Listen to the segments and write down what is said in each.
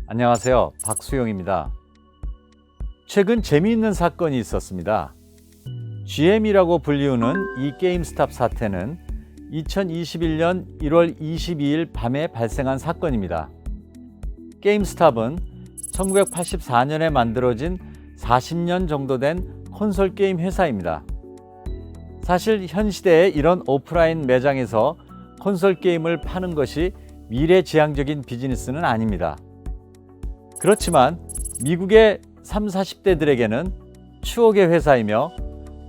안녕하세요. 박수용입니다. 최근 재미있는 사건이 있었습니다. GM이라고 불리우는 이 게임스탑 사태는 2021년 1월 22일 밤에 발생한 사건입니다. 게임스탑은 1984년에 만들어진 40년 정도 된 콘솔 게임 회사입니다. 사실 현 시대에 이런 오프라인 매장에서 콘솔 게임을 파는 것이 미래지향적인 비즈니스는 아닙니다. 그렇지만 미국의 30, 40대들에게는 추억의 회사이며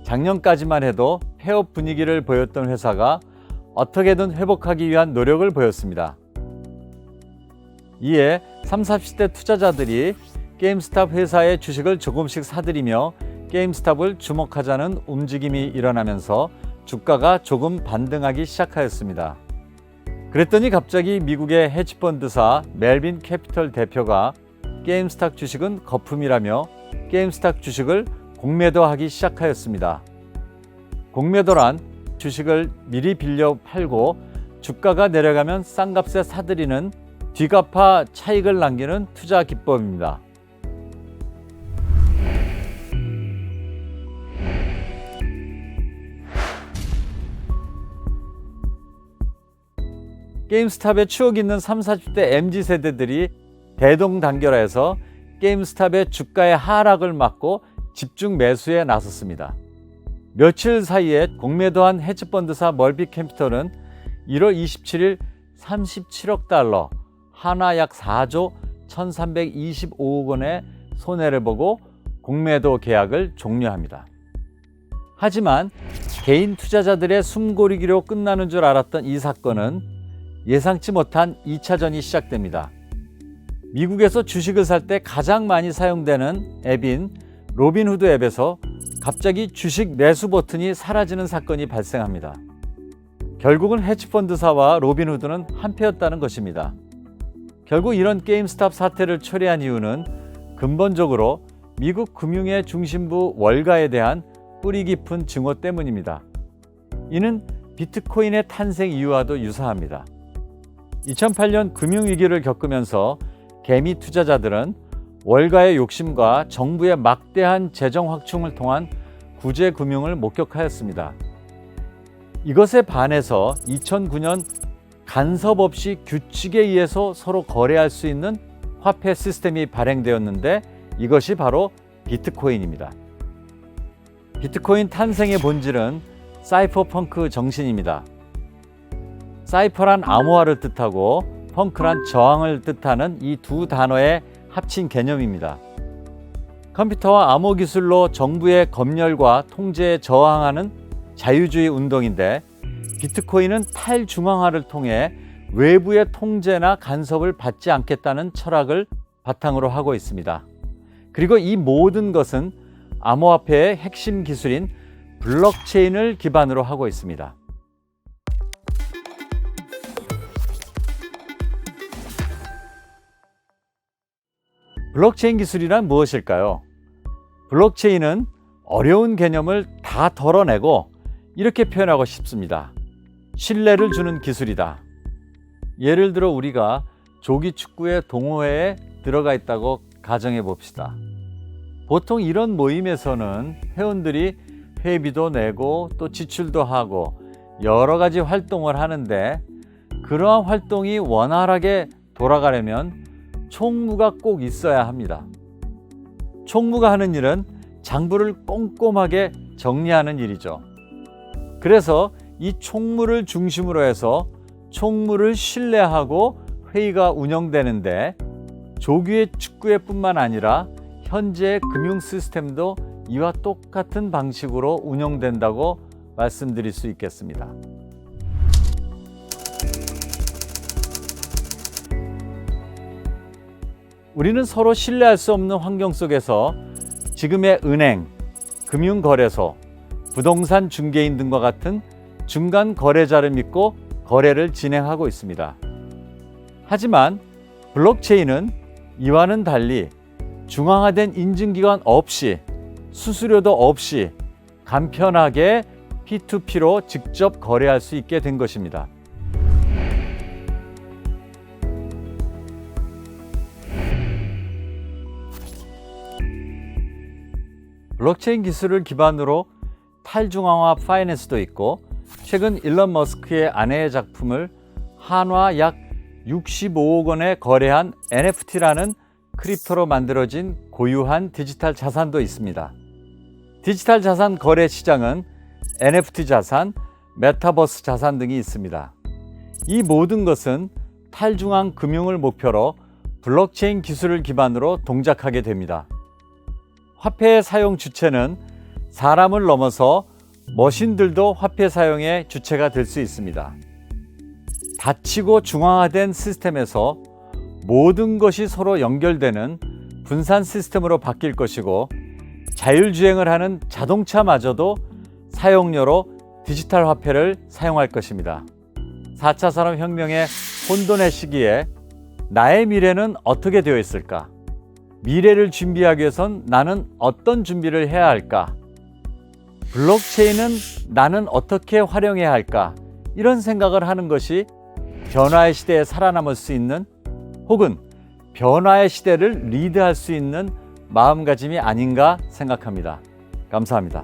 작년까지만 해도 폐업 분위기를 보였던 회사가 어떻게든 회복하기 위한 노력을 보였습니다. 이에 30, 40대 투자자들이 게임스탑 회사의 주식을 조금씩 사들이며 게임스탑을 주목하자는 움직임이 일어나면서 주가가 조금 반등하기 시작하였습니다. 그랬더니 갑자기 미국의 헤지펀드사 멜빈 캐피털 대표가 게임스탑 주식은 거품이라며 게임스탑 주식을 공매도하기 시작하였습니다. 공매도란 주식을 미리 빌려 팔고 주가가 내려가면 싼 값에 사들이는 뒤갚아 차익을 남기는 투자 기법입니다. 게임스탑에 추억 있는 30, 40대 MZ세대들이 대동단결해서 게임스탑의 주가의 하락을 막고 집중 매수에 나섰습니다. 며칠 사이에 공매도한 헤지펀드사 멀비 캐피털은 1월 27일 37억 달러, 하나 약 4조 1325억 원의 손해를 보고 공매도 계약을 종료합니다. 하지만 개인 투자자들의 숨고르기로 끝나는 줄 알았던 이 사건은 예상치 못한 2차전이 시작됩니다. 미국에서 주식을 살 때 가장 많이 사용되는 앱인 로빈후드 앱에서 갑자기 주식 매수 버튼이 사라지는 사건이 발생합니다. 결국은 헤지펀드사와 로빈후드는 한패였다는 것입니다. 결국 이런 게임스탑 사태를 초래한 이유는 근본적으로 미국 금융의 중심부 월가에 대한 뿌리 깊은 증오 때문입니다. 이는 비트코인의 탄생 이유와도 유사합니다. 2008년 금융위기를 겪으면서 개미 투자자들은 월가의 욕심과 정부의 막대한 재정 확충을 통한 구제 금융을 목격하였습니다. 이것에 반해서 2009년 간섭 없이 규칙에 의해서 서로 거래할 수 있는 화폐 시스템이 발행되었는데 이것이 바로 비트코인입니다. 비트코인 탄생의 본질은 사이퍼펑크 정신입니다. 사이퍼란 암호화를 뜻하고 펑크란 저항을 뜻하는 이 두 단어의 합친 개념입니다. 컴퓨터와 암호 기술로 정부의 검열과 통제에 저항하는 자유주의 운동인데 비트코인은 탈중앙화를 통해 외부의 통제나 간섭을 받지 않겠다는 철학을 바탕으로 하고 있습니다. 그리고 이 모든 것은 암호화폐의 핵심 기술인 블록체인을 기반으로 하고 있습니다. 블록체인 기술이란 무엇일까요? 블록체인은 어려운 개념을 다 덜어내고 이렇게 표현하고 싶습니다. 신뢰를 주는 기술이다. 예를 들어 우리가 조기 축구의 동호회에 들어가 있다고 가정해 봅시다. 보통 이런 모임에서는 회원들이 회비도 내고 또 지출도 하고 여러 가지 활동을 하는데 그러한 활동이 원활하게 돌아가려면 총무가 꼭 있어야 합니다. 총무가 하는 일은 장부를 꼼꼼하게 정리하는 일이죠. 그래서 이 총무를 중심으로 해서 총무를 신뢰하고 회의가 운영되는데 조기의 축구회뿐만 아니라 현재의 금융 시스템도 이와 똑같은 방식으로 운영된다고 말씀드릴 수 있겠습니다. 우리는 서로 신뢰할 수 없는 환경 속에서 지금의 은행, 금융거래소, 부동산 중개인 등과 같은 중간 거래자를 믿고 거래를 진행하고 있습니다. 하지만 블록체인은 이와는 달리 중앙화된 인증기관 없이 수수료도 없이 간편하게 P2P로 직접 거래할 수 있게 된 것입니다. 블록체인 기술을 기반으로 탈중앙화 파이낸스도 있고, 최근 일론 머스크의 아내의 작품을 한화 약 65억 원에 거래한 NFT라는 크립토로 만들어진 고유한 디지털 자산도 있습니다. 디지털 자산 거래 시장은 NFT 자산, 메타버스 자산 등이 있습니다. 이 모든 것은 탈중앙 금융을 목표로 블록체인 기술을 기반으로 동작하게 됩니다. 화폐의 사용 주체는 사람을 넘어서 머신들도 화폐 사용의 주체가 될 수 있습니다. 닫히고 중앙화된 시스템에서 모든 것이 서로 연결되는 분산 시스템으로 바뀔 것이고, 자율주행을 하는 자동차마저도 사용료로 디지털 화폐를 사용할 것입니다. 4차 산업혁명의 혼돈의 시기에 나의 미래는 어떻게 되어 있을까? 미래를 준비하기 위해선 나는 어떤 준비를 해야 할까? 블록체인은 나는 어떻게 활용해야 할까? 이런 생각을 하는 것이 변화의 시대에 살아남을 수 있는, 혹은 변화의 시대를 리드할 수 있는 마음가짐이 아닌가 생각합니다. 감사합니다.